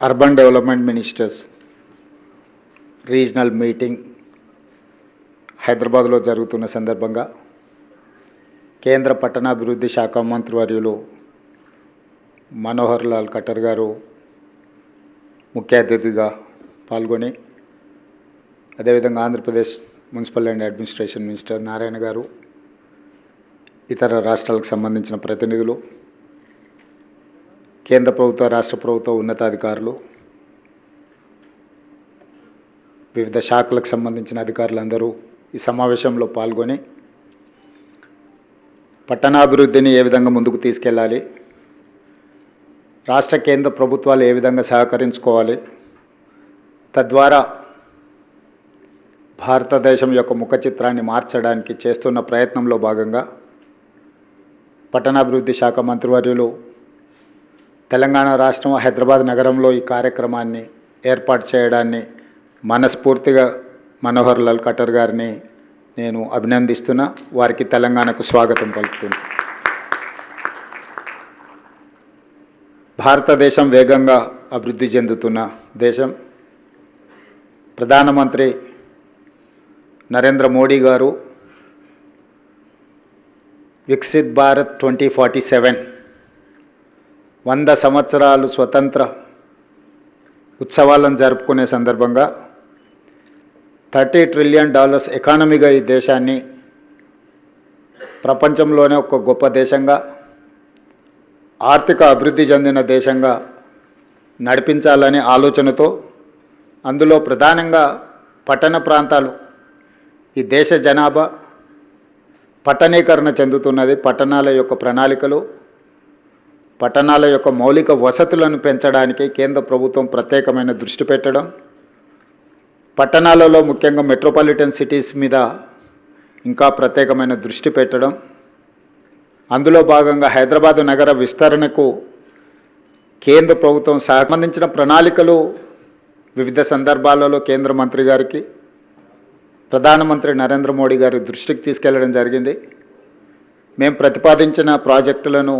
Urban development ministers regional meeting హైదరాబాద్లో జరుగుతున్న సందర్భంగా కేంద్ర పట్టణాభివృద్ధి శాఖ మంత్రివర్యులు మనోహర్ లాల్ ఖట్టర్ గారు ముఖ్య అతిథిగా పాల్గొని, అదేవిధంగా Andhra Pradesh municipal and administration minister Narayana గారు, ఇతర రాష్ట్రాలకు సంబంధించిన ప్రతినిధులు, కేంద్ర ప్రభుత్వ రాష్ట్ర ప్రభుత్వ ఉన్నతాధికారులు, వివిధ శాఖలకు సంబంధించిన అధికారులందరూ ఈ సమావేశంలో పాల్గొని పట్టణాభివృద్ధిని ఏ విధంగా ముందుకు తీసుకెళ్ళాలి, రాష్ట్ర కేంద్ర ప్రభుత్వాలు ఏ విధంగా సహకరించుకోవాలి, తద్వారా భారతదేశం యొక్క ముఖ చిత్రాన్ని మార్చడానికి చేస్తున్న ప్రయత్నంలో భాగంగా పట్టణాభివృద్ధి శాఖ మంత్రివర్యులు తెలంగాణ రాష్ట్రం హైదరాబాద్ నగరంలో ఈ కార్యక్రమాన్ని ఏర్పాటు చేయడాన్ని మనస్ఫూర్తిగా మనోహర్ లాల్ ఖట్టర్ గారిని నేను అభినందిస్తున్నా. వారికి తెలంగాణకు స్వాగతం పలుకుతున్నా. భారతదేశం వేగంగా అభివృద్ధి చెందుతున్న దేశం. ప్రధానమంత్రి నరేంద్ర మోడీ గారు వికసిత్ భారత్ 2047 100 సంవత్సరాలు స్వతంత్ర ఉత్సవాలను జరుపుకునే సందర్భంగా $30 ట్రిలియన్ ఎకానమీగా ఈ దేశాన్ని ప్రపంచంలోనే ఒక గొప్ప దేశంగా, ఆర్థిక అభివృద్ధి చెందిన దేశంగా నడిపించాలనే ఆలోచనతో, అందులో ప్రధానంగా పట్టణ ప్రాంతాలు, ఈ దేశ జనాభా పట్టణీకరణ చెందుతున్నది. పట్టణాల యొక్క ప్రణాళికలు, పట్టణాల యొక్క మౌలిక వసతులను పెంచడానికి కేంద్ర ప్రభుత్వం ప్రత్యేకమైన దృష్టి పెట్టడం, పట్టణాలలో ముఖ్యంగా మెట్రోపాలిటన్ సిటీస్ మీద ఇంకా ప్రత్యేకమైన దృష్టి పెట్టడం, అందులో భాగంగా హైదరాబాదు నగర విస్తరణకు కేంద్ర ప్రభుత్వం సంబంధించిన ప్రణాళికలు వివిధ సందర్భాలలో కేంద్ర మంత్రి గారికి, ప్రధానమంత్రి నరేంద్ర మోడీ గారి దృష్టికి తీసుకెళ్లడం జరిగింది. మేము ప్రతిపాదించిన ప్రాజెక్టులను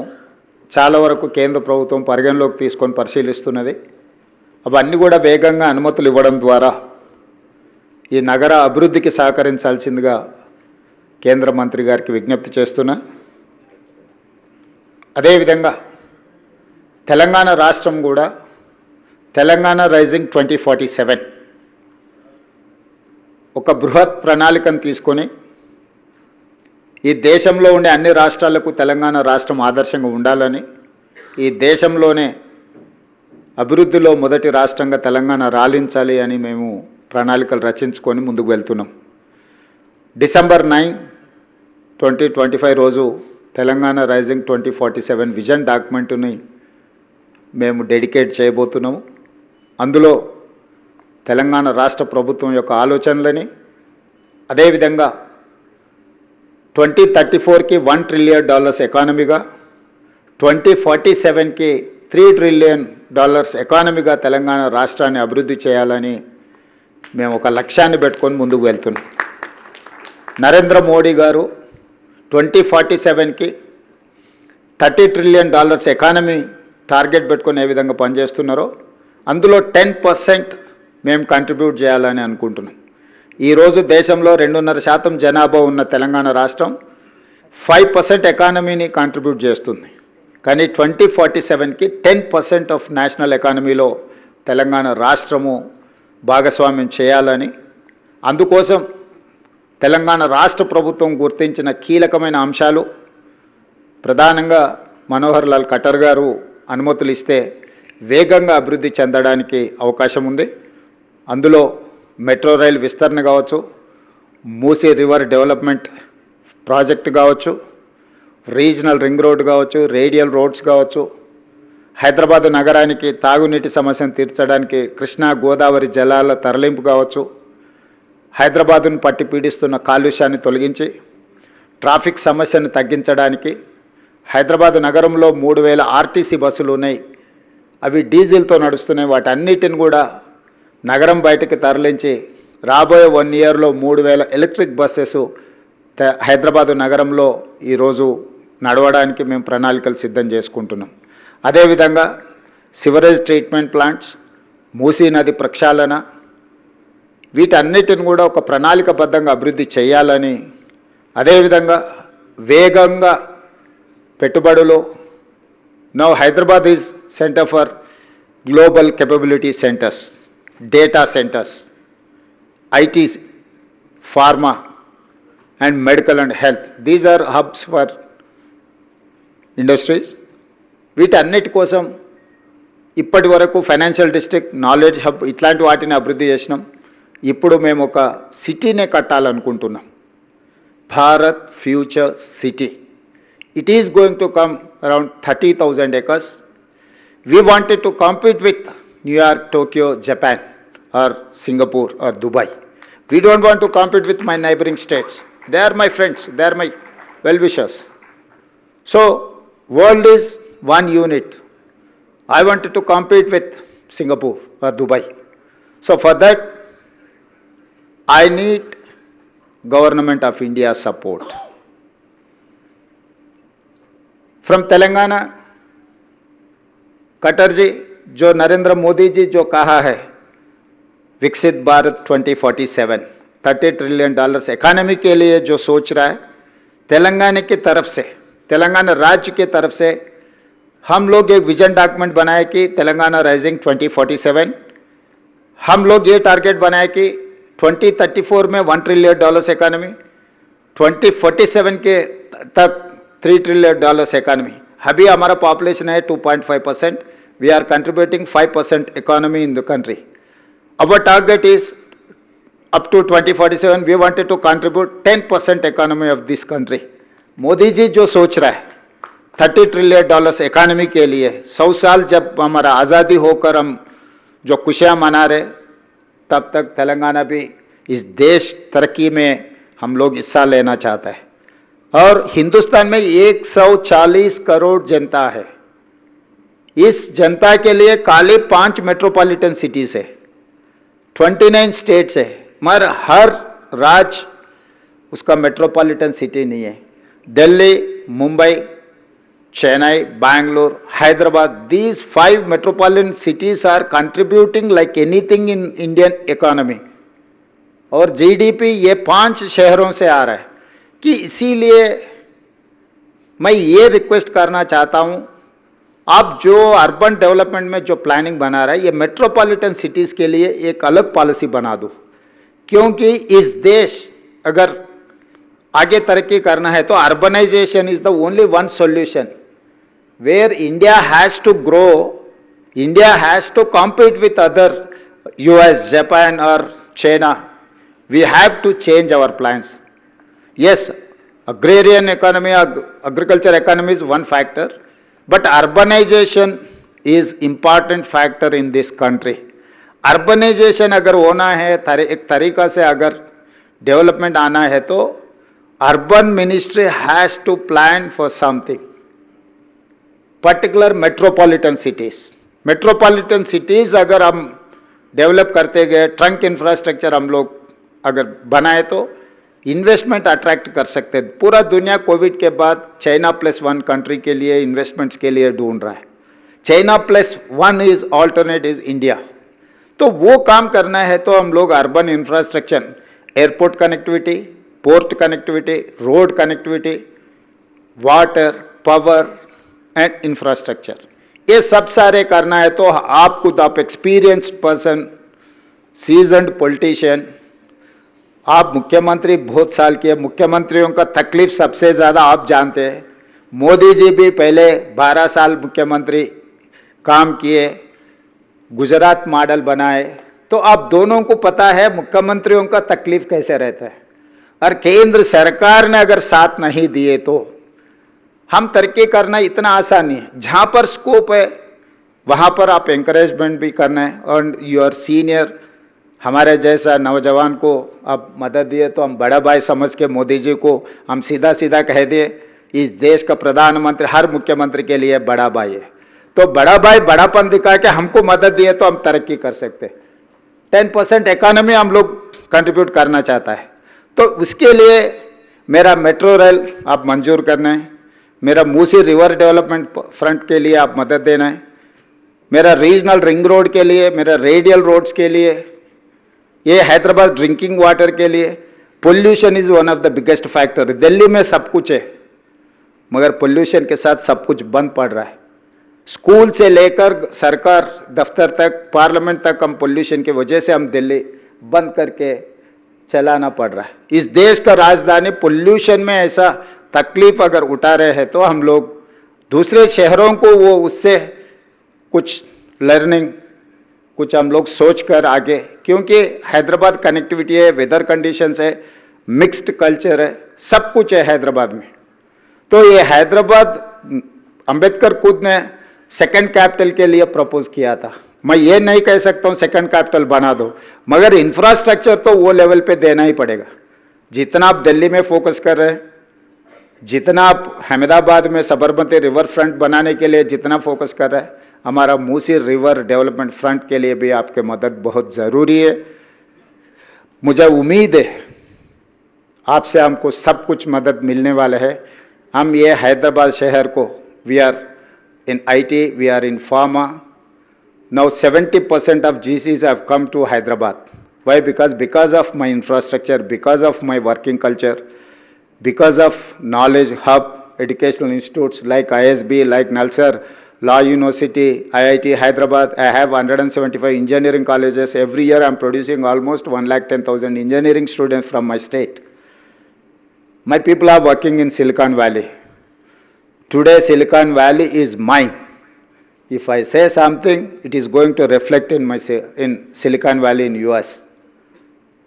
చాలా వరకు కేంద్ర ప్రభుత్వం పరిగణలోకి తీసుకొని పరిశీలిస్తున్నది. అవన్నీ కూడా వేగంగా అనుమతులు ఇవ్వడం ద్వారా ఈ నగర అభివృద్ధికి సహకరించాల్సిందిగా కేంద్ర మంత్రి గారికి విజ్ఞప్తి చేస్తున్నా. అదేవిధంగా తెలంగాణ రాష్ట్రం కూడా తెలంగాణ రైజింగ్ 2047 ఒక బృహత్ ప్రణాళికను తీసుకొని ఈ దేశంలో ఉండే అన్ని రాష్ట్రాలకు తెలంగాణ రాష్ట్రం ఆదర్శంగా ఉండాలని, ఈ దేశంలోనే అభివృద్ధిలో మొదటి రాష్ట్రంగా తెలంగాణ రాలించాలి అని మేము ప్రణాళికలు రచించుకొని ముందుకు వెళ్తున్నాం. డిసెంబర్ 9, 2025 రోజు తెలంగాణ రైజింగ్ 2047 విజన్ డాక్యుమెంట్ని మేము డెడికేట్ చేయబోతున్నాము. అందులో తెలంగాణ రాష్ట్ర ప్రభుత్వం యొక్క ఆలోచనలని, అదేవిధంగా 2034కి $1 ట్రిలియన్ ఎకానమీగా, 2047కి $3 ట్రిలియన్ ఎకానమీగా తెలంగాణ రాష్ట్రాన్ని అభివృద్ధి చేయాలని మేము ఒక లక్ష్యాన్ని పెట్టుకొని ముందుకు వెళ్తున్నాం. నరేంద్ర మోడీ గారు 2047కి $30 ట్రిలియన్ ఎకానమీ టార్గెట్ పెట్టుకొని ఏ విధంగా పనిచేస్తున్నారో అందులో 10% మేము కంట్రిబ్యూట్ చేయాలని అనుకుంటున్నాం. ఈరోజు దేశంలో 2.5% జనాభా ఉన్న తెలంగాణ రాష్ట్రం 5% ఎకానమీని కాంట్రిబ్యూట్ చేస్తుంది. కానీ 2047కి 10% ఆఫ్ నేషనల్ ఎకానమీలో తెలంగాణ రాష్ట్రము భాగస్వామ్యం చేయాలని, అందుకోసం తెలంగాణ రాష్ట్ర ప్రభుత్వం గుర్తించిన కీలకమైన అంశాలు, ప్రధానంగా మనోహర్ లాల్ ఖట్టర్ గారు అనుమతులు ఇస్తే వేగంగా అభివృద్ధి చెందడానికి అవకాశం ఉంది. అందులో మెట్రో రైల్ విస్తరణ కావచ్చు, మూసీ రివర్ డెవలప్మెంట్ ప్రాజెక్ట్ కావచ్చు, రీజనల్ రింగ్ రోడ్ కావచ్చు, రేడియల్ రోడ్స్ కావచ్చు, హైదరాబాదు నగరానికి తాగునీటి సమస్యను తీర్చడానికి కృష్ణా గోదావరి జలాల తరలింపు కావచ్చు, హైదరాబాదును పట్టి పీడిస్తున్న కాలుష్యాన్ని తొలగించి ట్రాఫిక్ సమస్యను తగ్గించడానికి, హైదరాబాదు నగరంలో 3000 ఆర్టీసీ బస్సులు ఉన్నాయి, అవి డీజిల్తో నడుస్తున్నాయి, వాటన్నిటిని కూడా నగరం బయటకు తరలించి రాబోయే 1 ఇయర్లో 3000 ఎలక్ట్రిక్ బస్సెస్ హైదరాబాదు నగరంలో ఈరోజు నడవడానికి మేము ప్రణాళికలు సిద్ధం చేసుకుంటున్నాం. అదేవిధంగా సివరేజ్ ట్రీట్మెంట్ ప్లాంట్స్, మూసీ నది ప్రక్షాళన వీటన్నిటిని కూడా ఒక ప్రణాళికబద్ధంగా అభివృద్ధి చేయాలని, అదేవిధంగా వేగంగా పెట్టుబడులు. Now Hyderabad is centre for global capability centres, data centres, IT, pharma and medical and health. These are hubs for industries. వీటన్నిటి కోసం ఇప్పటి వరకు ఫైనాన్షియల్ డిస్ట్రిక్ట్, నాలెడ్జ్ హబ్ ఇట్లాంటి వాటిని అభివృద్ధి చేసినాం. ఇప్పుడు మేము ఒక సిటీనే కట్టాలనుకుంటున్నాం, Bharat future city. It is going to come around 30,000 acres. We wanted to compete with New York, Tokyo, Japan or Singapore or Dubai. We don't want to compete with my neighboring states. They are my friends, they are my well-wishers. So, world is one unit. I wanted to compete with Singapore or Dubai. So for that, I need Government of India support. From Telangana, कटर जी, जो नरेंद्र मोदी जी जो कहा है विकसित Bharat 2047, $30 trillion economy के लिए जो सोच रहा है, तेलंगाना की तरफ से, तेलंगाना राज्य की तरफ से हम लोग एक विजन डॉक्यूमेंट बनाए कि तेलंगाना राइजिंग 2047. हम लोग ये टारगेट बनाए कि 2034 में $1 ट्रिलियन इकोनॉमी, 2047 के तक $3 ट्रिलियन इकोनॉमी. अभी हमारा पॉपुलेशन है 2.5%. We are contributing 5% economy in the country. Our target is up to 2047. We wanted to contribute 10% economy of this country. Modi ji जो सोच रहा है $30 ट्रिलियन इकोनॉमी के लिए, 100 साल जब हमारा आज़ादी होकर हम जो खुशियां मना रहे, तब तक तेलंगाना भी इस देश तरक्की में हम लोग हिस्सा लेना चाहता है. और हिंदुस्तान में 140 करोड़ जनता है. इस जनता के लिए खाली 5 मेट्रोपॉलिटन सिटीज है, 29 स्टेट्स है, मगर हर राज्य उसका मेट्रोपॉलिटन सिटी नहीं है. Delhi, Mumbai, Chennai, Bangalore, Hyderabad, these 5 metropolitan cities are contributing like anything in Indian economy. और जीडीपी ये 5 शहरों से आ रहा है. कि इसीलिए मैं ये रिक्वेस्ट करना चाहता हूं, आप जो अर्बन डेवलपमेंट में जो प्लानिंग बना रहा है, ये मेट्रोपॉलिटन सिटीज के लिए एक अलग पॉलिसी बना दो. क्योंकि इस देश अगर आगे तरक्की करना है तो urbanisation is the only one solution. Where India has to grow, India has to compete with other US, Japan और China. We have to change our plans. Yes, agrarian economy, agriculture economy is one factor, but urbanization is important factor in this country. Urbanization अगर होना है, एक तरीका से अगर development आना है, तो urban ministry has to plan for something. Particular metropolitan cities, metropolitan cities अगर हम डेवलप करते गए, ट्रंक इंफ्रास्ट्रक्चर हम लोग अगर बनाए तो इन्वेस्टमेंट अट्रैक्ट कर सकते हैं. पूरा दुनिया कोविड के बाद चाइना +1 कंट्री के लिए इन्वेस्टमेंट्स के लिए ढूंढ रहा है. China +1 is alternate is India. तो वो काम करना है तो हम लोग urban infrastructure, airport connectivity, port connectivity, road connectivity, water, power and infrastructure, ये सब सारे करना है. तो आप खुद, आप एक्सपीरियंस्ड पर्सन, सीजन्ड पॉलिटिशियन, आप मुख्यमंत्री बहुत साल किए, मुख्यमंत्रियों का तकलीफ सबसे ज्यादा आप जानते हैं. मोदी जी भी पहले 12 साल मुख्यमंत्री काम किए, गुजरात मॉडल बनाए, तो आप दोनों को पता है मुख्यमंत्रियों का तकलीफ कैसे रहता है. और केंद्र सरकार ने अगर साथ नहीं दिए तो हम तरक्की करना इतना आसान नहीं है. जहां पर स्कोप है वहां पर आप एंकरेजमेंट भी करना है. और योर सीनियर, हमारे जैसा नौजवान को आप मदद दिए तो हम बड़ा भाई समझ के मोदी जी को हम सीधा सीधा कह दिए, इस देश का प्रधानमंत्री हर मुख्यमंत्री के लिए बड़ा भाई है. तो बड़ा भाई बड़ापन दिखा के हमको मदद दिए तो हम तरक्की कर सकते. 10% इकोनॉमी हम लोग कंट्रीब्यूट करना चाहता है. तो उसके लिए मेरा मेट्रो रेल आप मंजूर करना है, मेरा मूसी रिवर डेवलपमेंट फ्रंट के लिए आप मदद देना है, मेरा रीजनल रिंग रोड के लिए, मेरा रेडियल रोड्स के लिए, ये हैदराबाद ड्रिंकिंग वाटर के लिए। Pollution is one of the biggest factor. Delhi में सब कुछ है, मगर पोल्यूशन के साथ सब कुछ बंद पड़ रहा है। स्कूल से लेकर सरकार दफ्तर तक, पार्लियामेंट तक हम पोल्यूशन की वजह से हम दिल्ली बंद करके चलाना पड़ रहा है। इस देश का राजधानी पोल्यूशन में ऐसा तकलीफ अगर उठा रहे हैं तो हम लोग दूसरे शहरों को वो उससे कुछ लर्निंग, कुछ हम लोग सोच कर आगे, क्योंकि हैदराबाद कनेक्टिविटी है, वेदर कंडीशंस है, मिक्स्ड कल्चर है, सब कुछ है हैदराबाद में। तो ये हैदराबाद अंबेडकर खुद ने सेकंड कैपिटल के लिए प्रपोज किया था। मैं ये नहीं कह सकता हूं सेकंड कैपिटल बना दो, मगर इंफ्रास्ट्रक्चर तो वो लेवल पे देना ही पड़ेगा। जितना आप दिल्ली में फोकस कर रहे हैं, जितना आप अहमदाबाद में सबरमती रिवर फ्रंट बनाने के लिए जितना फोकस कर रहे हैं, हमारा मूसी रिवर डेवलपमेंट फ्रंट के लिए भी आपके मदद बहुत जरूरी है। मुझे उम्मीद है आपसे हमको सब कुछ मदद मिलने वाला है। हम ये हैदराबाद शहर को, we are in IT, we are in pharma. Now 70% of GCs have come to Hyderabad. Why? Because of my infrastructure, because of my working culture, because of knowledge hub, educational institutes like ISB, like Nalsar, Law University, IIT Hyderabad. I have 175 engineering colleges. Every year I am producing almost 110,000 engineering students from my state. My people are working in Silicon Valley. Today Silicon Valley is mine. If I say something, it is going to reflect in Silicon Valley in US.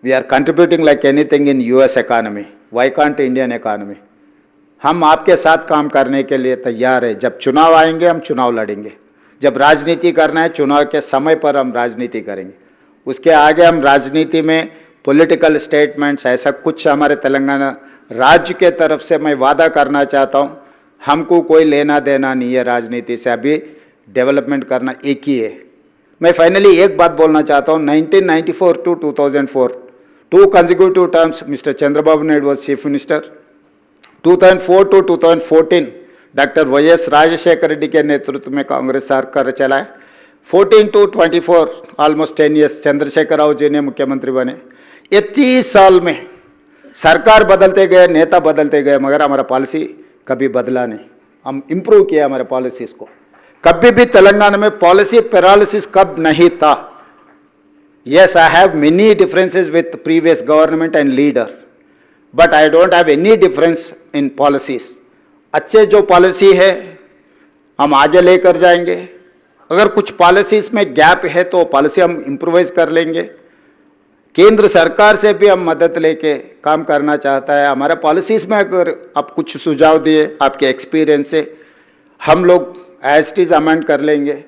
We are contributing like anything in US economy. Why can't Indian economy? हम आपके साथ काम करने के लिए तैयार है। जब चुनाव आएंगे हम चुनाव लड़ेंगे। जब राजनीति करना है, चुनाव के समय पर हम राजनीति करेंगे। उसके आगे हम राजनीति में पॉलिटिकल स्टेटमेंट्स ऐसा कुछ हमारे तेलंगाना राज्य के तरफ से मैं वादा करना चाहता हूं, हमको कोई लेना देना नहीं है राजनीति से। अभी डेवलपमेंट करना एक ही है। मैं फाइनली एक बात बोलना चाहता हूं, 1994 to 2004, 2 consecutive terms mister Chandrababu Naidu was chief minister. 2004 to 2014 doctor YS Rajasekhara Reddy के नेतृत्व में कांग्रेस सरकार चलाए। 14 to 24 almost 10 years Chandrashekar Rao ji ने मुख्यमंत्री बने। ये 30 साल में सरकार बदलते गए, नेता बदलते गए, मगर हमारा पॉलिसी कभी बदला नहीं। हम इंप्रूव किया हमारे पॉलिसीज को। कभी भी तेलंगाना में पॉलिसी पैरालिसिस कब नहीं था। Yes, I have many differences with previous government and leader, but I don't have any difference in policies. अच्छे जो पॉलिसी है हम आगे लेकर जाएंगे। अगर कुछ पॉलिसीज में गैप है तो पॉलिसी हम इंप्रूवाइज कर लेंगे। केंद्र सरकार से भी हम मदद लेके काम करना चाहता है। हमारे पॉलिसीज में अगर आप कुछ सुझाव दिए आपके एक्सपीरियंस से, हम लोग एज इट इज अमेंड कर लेंगे।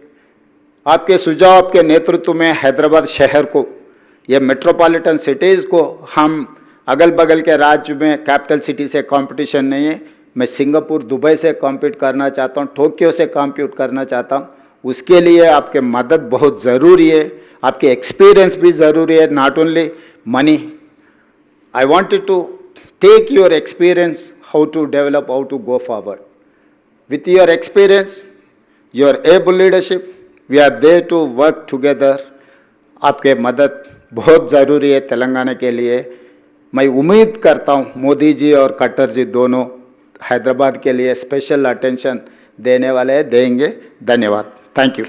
आपके सुझाव, आपके नेतृत्व में हैदराबाद शहर को, ये मेट्रोपॉलिटन सिटीज को, हम अगल बगल के राज्य में कैपिटल सिटी से कंपटीशन नहीं है। मैं सिंगापुर, दुबई से कॉम्पीट करना चाहता हूं, टोक्यो से कॉम्पीट करना चाहता हूं। उसके लिए आपके मदद बहुत जरूरी है, आपके एक्सपीरियंस भी जरूरी है, not only money. I wanted to take your experience, how to develop, how to go forward. With your experience, your able leadership, we are there to work together. आपके मदद बहुत ज़रूरी है तेलंगाना के लिए। मैं उम्मीद करता हूँ मोदी जी और खट्टर जी दोनों हैदराबाद के लिए स्पेशल अटेंशन देने वाले देंगे। धन्यवाद। Thank you.